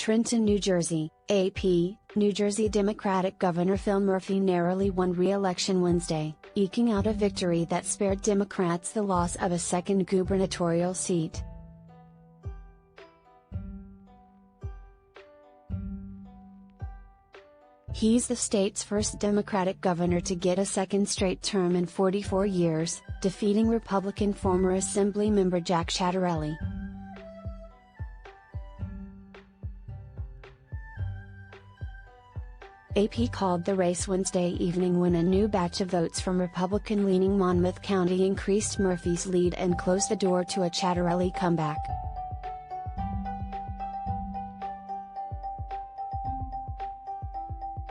Trenton, New Jersey, AP, New Jersey Democratic Governor Phil Murphy narrowly won re-election Wednesday, eking out a victory that spared Democrats the loss of a second gubernatorial seat. He's the state's first Democratic governor to get a second straight term in 44 years, defeating Republican former Assemblymember Jack Ciattarelli. AP called the race Wednesday evening when a new batch of votes from Republican-leaning Monmouth County increased Murphy's lead and closed the door to a Ciattarelli comeback.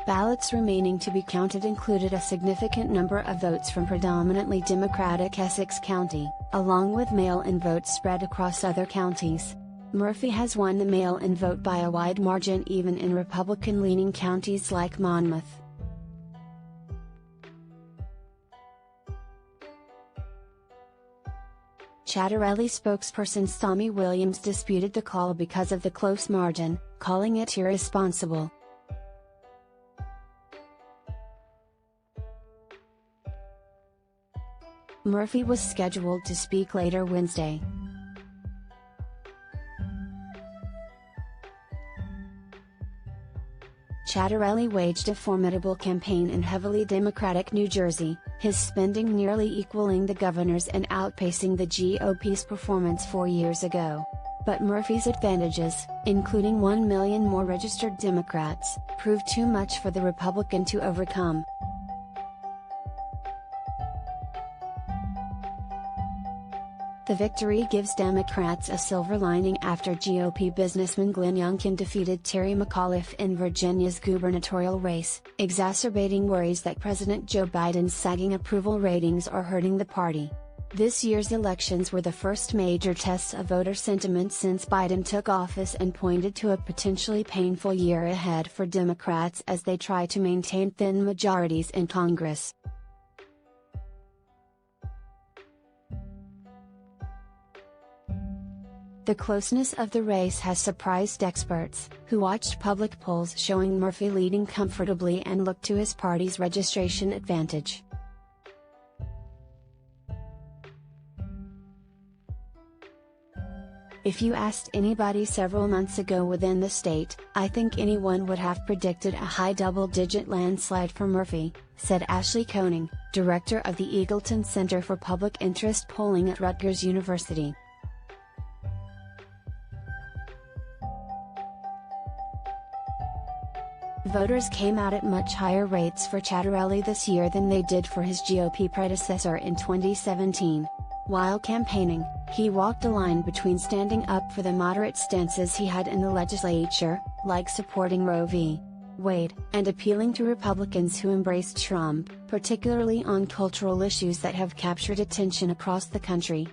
Ballots remaining to be counted included a significant number of votes from predominantly Democratic Essex County, along with mail-in votes spread across other counties. Murphy has won the mail-in vote by a wide margin even in Republican-leaning counties like Monmouth. Ciattarelli spokesperson Stormy Williams disputed the call because of the close margin, calling it irresponsible. Murphy was scheduled to speak later Wednesday. Ciattarelli waged a formidable campaign in heavily Democratic New Jersey, his spending nearly equaling the governor's and outpacing the GOP's performance 4 years ago. But Murphy's advantages, including 1 million more registered Democrats, proved too much for the Republican to overcome. The victory gives Democrats a silver lining after GOP businessman Glenn Youngkin defeated Terry McAuliffe in Virginia's gubernatorial race, exacerbating worries that President Joe Biden's sagging approval ratings are hurting the party. This year's elections were the first major tests of voter sentiment since Biden took office and pointed to a potentially painful year ahead for Democrats as they try to maintain thin majorities in Congress. The closeness of the race has surprised experts, who watched public polls showing Murphy leading comfortably and looked to his party's registration advantage. If you asked anybody several months ago within the state, I think anyone would have predicted a high double-digit landslide for Murphy, said Ashley Koenig, director of the Eagleton Center for Public Interest Polling at Rutgers University. Voters came out at much higher rates for Ciattarelli this year than they did for his GOP predecessor in 2017. While campaigning, he walked a line between standing up for the moderate stances he had in the legislature, like supporting Roe v. Wade, and appealing to Republicans who embraced Trump, particularly on cultural issues that have captured attention across the country.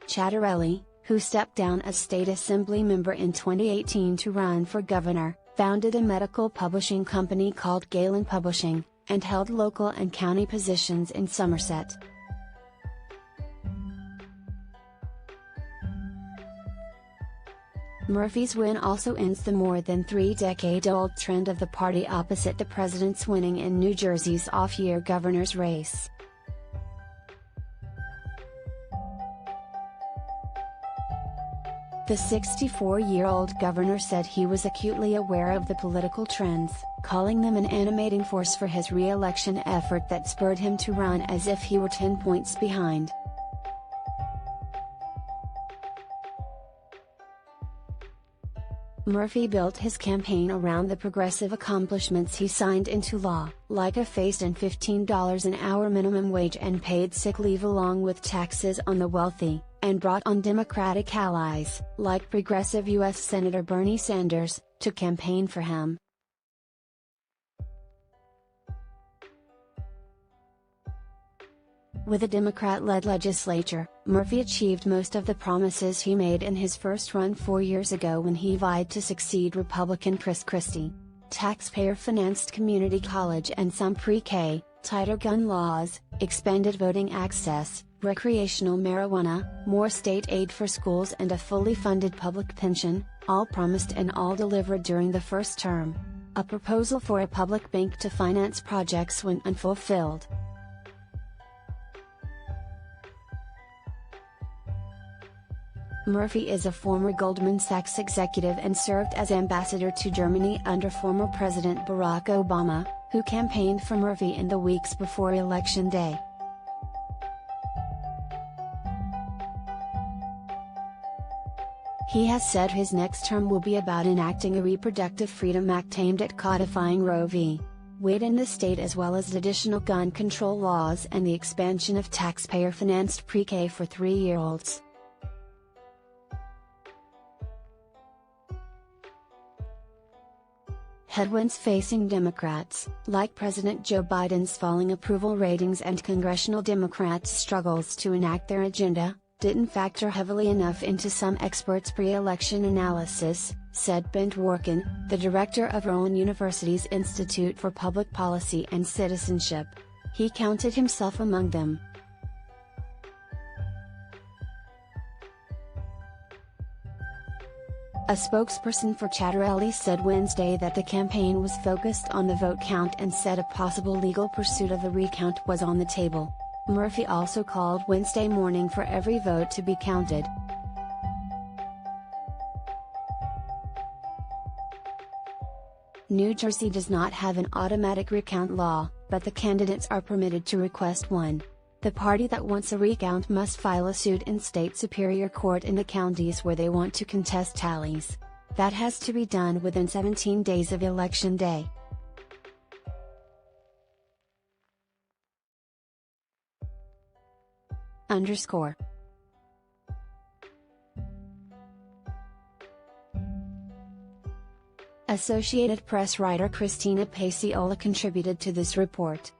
Ciattarelli, who stepped down as state assembly member in 2018 to run for governor, founded a medical publishing company called Galen Publishing, and held local and county positions in Somerset. Murphy's win also ends the more than 3-decade-old trend of the party opposite the president's winning in New Jersey's off-year governor's race. The 64-year-old governor said he was acutely aware of the political trends, calling them an animating force for his re-election effort that spurred him to run as if he were 10 points behind. Murphy built his campaign around the progressive accomplishments he signed into law, like a phased in $15 an hour minimum wage and paid sick leave along with taxes on the wealthy, and brought on Democratic allies, like progressive U.S. Senator Bernie Sanders, to campaign for him. With a Democrat-led legislature, Murphy achieved most of the promises he made in his first run 4 years ago when he vied to succeed Republican Chris Christie. Taxpayer-financed community college and some pre-K, Tighter gun laws, expanded voting access, recreational marijuana, more state aid for schools and a fully funded public pension, all promised and all delivered during the first term. A proposal for a public bank to finance projects went unfulfilled. Murphy is a former Goldman Sachs executive and served as ambassador to Germany under former President Barack Obama, who campaigned for Murphy in the weeks before Election Day. He has said his next term will be about enacting a Reproductive Freedom Act aimed at codifying Roe v. Wade in the state, as well as additional gun control laws and the expansion of taxpayer-financed pre-K for 3-year-olds. Headwinds facing Democrats, like President Joe Biden's falling approval ratings and congressional Democrats' struggles to enact their agenda, didn't factor heavily enough into some experts' pre-election analysis, said Ben Dworkin, the director of Rowan University's Institute for Public Policy and Citizenship. He counted himself among them. A spokesperson for Chattarelli said Wednesday that the campaign was focused on the vote count and said a possible legal pursuit of the recount was on the table. Murphy also called Wednesday morning for every vote to be counted. New Jersey does not have an automatic recount law, but the candidates are permitted to request one. The party that wants a recount must file a suit in state superior court in the counties where they want to contest tallies. That has to be done within 17 days of Election Day. Associated Press writer Christina Paceola contributed to this report.